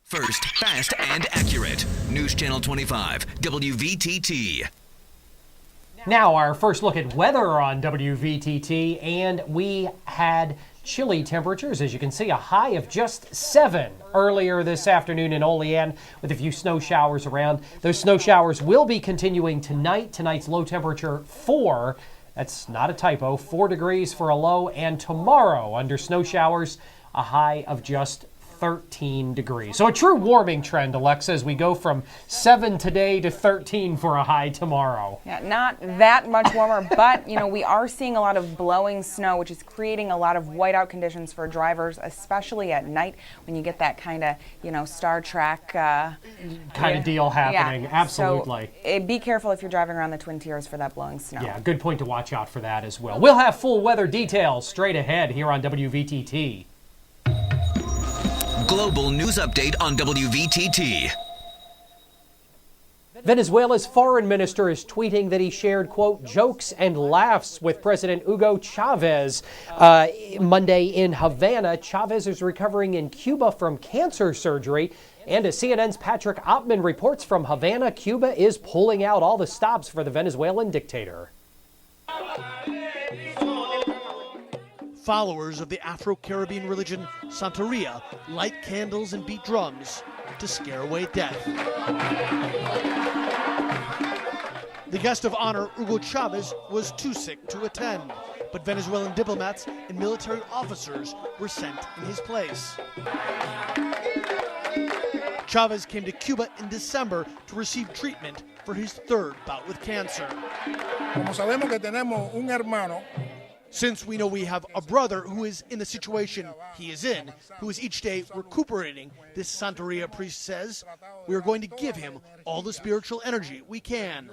First, fast, and accurate. News Channel 25, WVTT. Now our first look at weather on WVTT, and we had chilly temperatures. As you can see, a high of just 7 earlier this afternoon in Olean with a few snow showers around. Those snow showers will be continuing tonight. Tonight's low temperature 4. That's not a typo, 4 degrees for a low. And tomorrow under snow showers, a high of just 13 degrees. So a true warming trend, Alexa, as we go from 7 today to 13 for a high tomorrow. Yeah, not that much warmer, but we are seeing a lot of blowing snow, which is creating a lot of whiteout conditions for drivers, especially at night when you get that kind of, Star Trek kind of deal happening. Yeah. Absolutely. So be careful if you're driving around the Twin Tiers for that blowing snow. Yeah, good point to watch out for that as well. We'll have full weather details straight ahead here on WVTT. Global news update on WVTT. Venezuela's foreign minister is tweeting that he shared, quote, jokes and laughs with President Hugo Chavez Monday in Havana. Chavez is recovering in Cuba from cancer surgery. And as CNN's Patrick Oppman reports from Havana, Cuba is pulling out all the stops for the Venezuelan dictator. Followers of the Afro-Caribbean religion Santeria light candles and beat drums to scare away death. The guest of honor, Hugo Chavez, was too sick to attend, but Venezuelan diplomats and military officers were sent in his place. Chavez came to Cuba in December to receive treatment for his third bout with cancer. Como sabemos que tenemos un hermano. Since we know we have a brother who is in the situation he is in, who is each day recuperating, this Santeria priest says, we are going to give him all the spiritual energy we can.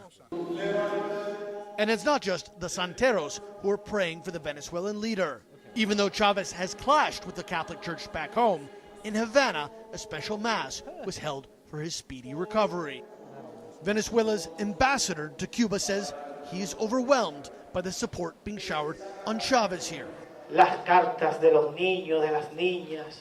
And it's not just the Santeros who are praying for the Venezuelan leader. Even though Chavez has clashed with the Catholic Church back home, in Havana, a special mass was held for his speedy recovery. Venezuela's ambassador to Cuba says he is overwhelmed by the support being showered on Chavez here.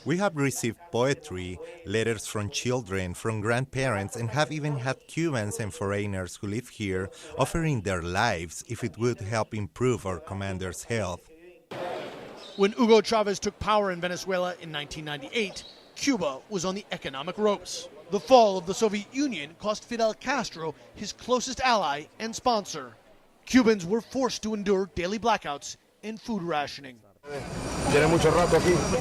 We have received poetry, letters from children, from grandparents, and have even had Cubans and foreigners who live here offering their lives if it would help improve our commander's health. When Hugo Chavez took power in Venezuela in 1998, Cuba was on the economic ropes. The fall of the Soviet Union cost Fidel Castro his closest ally and sponsor. Cubans were forced to endure daily blackouts and food rationing.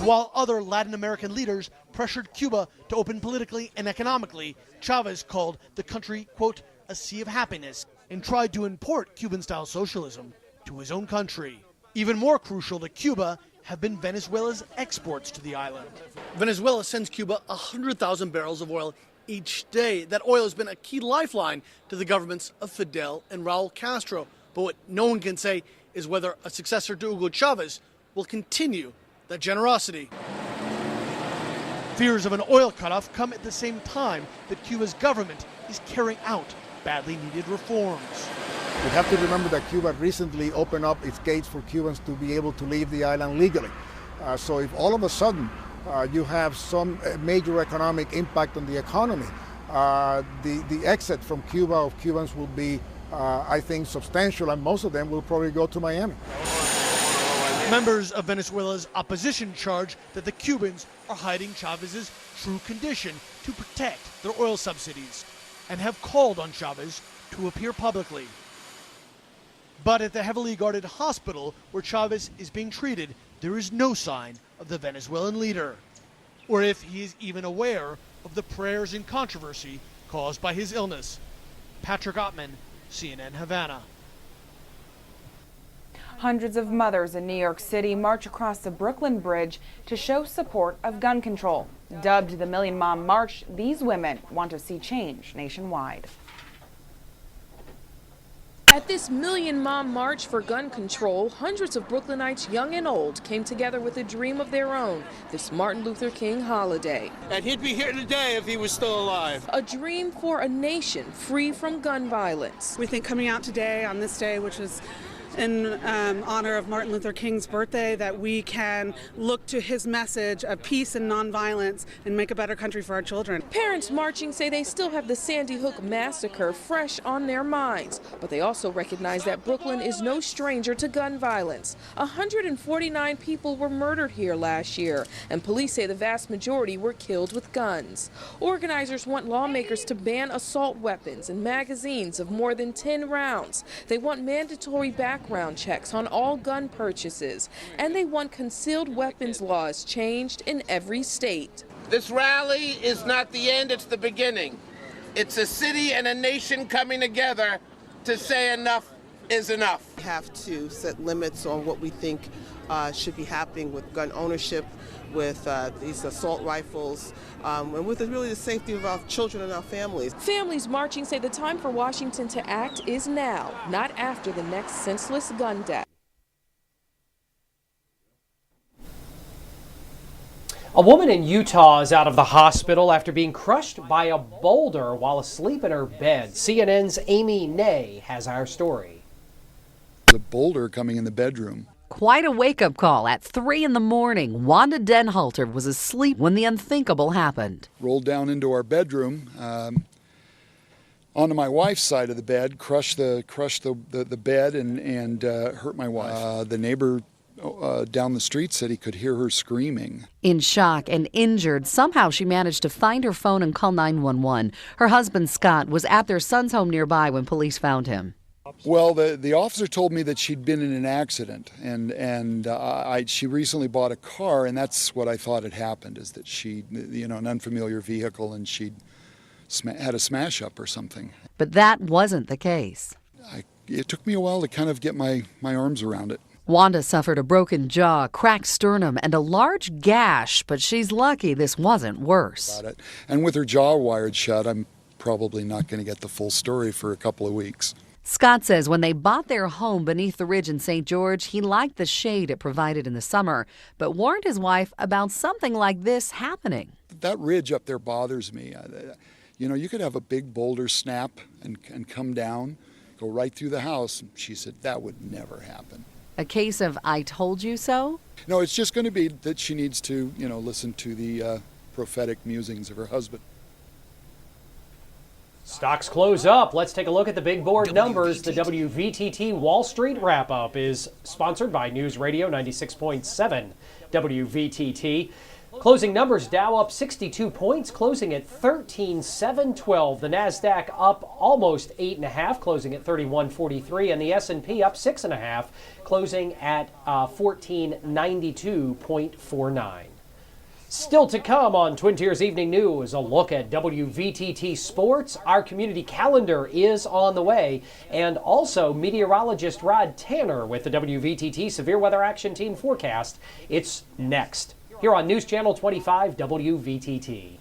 While other Latin American leaders pressured Cuba to open politically and economically, Chavez called the country, quote, a sea of happiness, and tried to import Cuban-style socialism to his own country. Even more crucial to Cuba have been Venezuela's exports to the island. Venezuela sends Cuba 100,000 barrels of oil each day. That oil has been a key lifeline to the governments of Fidel and Raul Castro. But what no one can say is whether a successor to Hugo Chavez will continue that generosity. Fears of an oil cutoff come at the same time that Cuba's government is carrying out badly needed reforms. We have to remember that Cuba recently opened up its gates for Cubans to be able to leave the island legally. So if all of a sudden you have some major economic impact on the economy, the exit from Cuba of Cubans will be, I think, substantial, and most of them will probably go to Miami. Members of Venezuela's opposition charge that the Cubans are hiding Chavez's true condition to protect their oil subsidies and have called on Chavez to appear publicly. But at the heavily guarded hospital where Chavez is being treated, there is no sign of the Venezuelan leader, or if he is even aware of the prayers and controversy caused by his illness. Patrick Oppman, CNN Havana. Hundreds of mothers in New York City march across the Brooklyn Bridge to show support of gun control. Dubbed the Million Mom March, these women want to see change nationwide. At this Million Mom March for gun control, hundreds of Brooklynites, young and old, came together with a dream of their own, this Martin Luther King holiday. And he'd be here today if he was still alive. A dream for a nation free from gun violence. We think coming out today on this day, which is in honor of Martin Luther King's birthday, that we can look to his message of peace and nonviolence and make a better country for our children. Parents marching say they still have the Sandy Hook massacre fresh on their minds, but they also recognize that Brooklyn is no stranger to gun violence. 149 people were murdered here last year, and police say the vast majority were killed with guns. Organizers want lawmakers to ban assault weapons and magazines of more than 10 rounds. They want mandatory background checks on all gun purchases, and they want concealed weapons laws changed in every state. This rally is not the end, it's the beginning. It's a city and a nation coming together to say enough is enough. We have to set limits on what we think should be happening with gun ownership, with these assault rifles, and with really the safety of our children and our families. Families marching say the time for Washington to act is now, not after the next senseless gun death. A woman in Utah is out of the hospital after being crushed by a boulder while asleep in her bed. CNN's Amy Ney has our story. The boulder coming in the bedroom. Quite a wake-up call. At 3 in the morning, Wanda Denhalter was asleep when the unthinkable happened. Rolled down into our bedroom, onto my wife's side of the bed, crushed the bed and hurt my wife. The neighbor down the street said he could hear her screaming. In shock and injured, somehow she managed to find her phone and call 911. Her husband, Scott, was at their son's home nearby when police found him. Well, the officer told me that she'd been in an accident, and she recently bought a car, and that's what I thought had happened, is that she, an unfamiliar vehicle, and she'd had a smash up or something. But that wasn't the case. It took me a while to kind of get my arms around it. Wanda suffered a broken jaw, cracked sternum, and a large gash, but she's lucky this wasn't worse. And with her jaw wired shut, I'm probably not going to get the full story for a couple of weeks. Scott says when they bought their home beneath the ridge in St. George, he liked the shade it provided in the summer, but warned his wife about something like this happening. That ridge up there bothers me. You could have a big boulder snap and come down, go right through the house. She said that would never happen. A case of I told you so? No, it's just going to be that she needs to, listen to the prophetic musings of her husband. Stocks close up. Let's take a look at the big board numbers. The WVTT Wall Street Wrap-Up is sponsored by News Radio 96.7 WVTT. Closing numbers, Dow up 62 points, closing at 13,712. The NASDAQ up almost 8.5, closing at 3143. And the S&P up 6.5, closing at 1492.49. Still to come on Twin Tiers Evening News, a look at WVTT Sports. Our community calendar is on the way. And also meteorologist Rod Tanner with the WVTT Severe Weather Action Team forecast. It's next here on News Channel 25 WVTT.